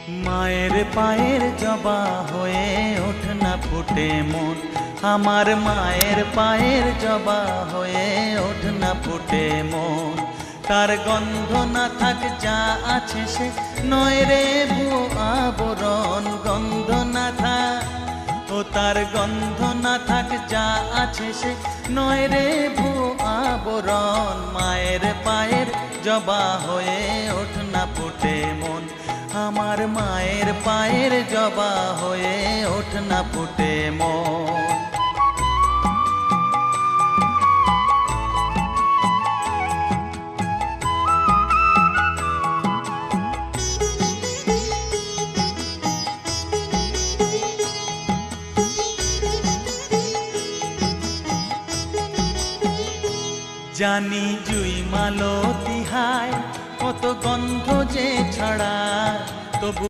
মায়ের পায়ের জবা হয়ে ওঠ না ফুটে মন, আমার মায়ের পায়ের জবা হয়ে ওঠ না ফুটে মন। তার গন্ধ না থাক যা আছে সে নয় রে ভুয়ো আবরণ, গন্ধ না থাক ও তার গন্ধ না থাক যা আছে সে নয় রে ভুয়ো আবরণ। মায়ের পায়ের জবা হয়ে ওঠ না ফুটে মন, আমার মায়ের পায়ের জবা হয়ে ওঠ না ফুটে মন। জানি জুই মালতী হায় কত গন্ধ যে ছড়ায়, তবু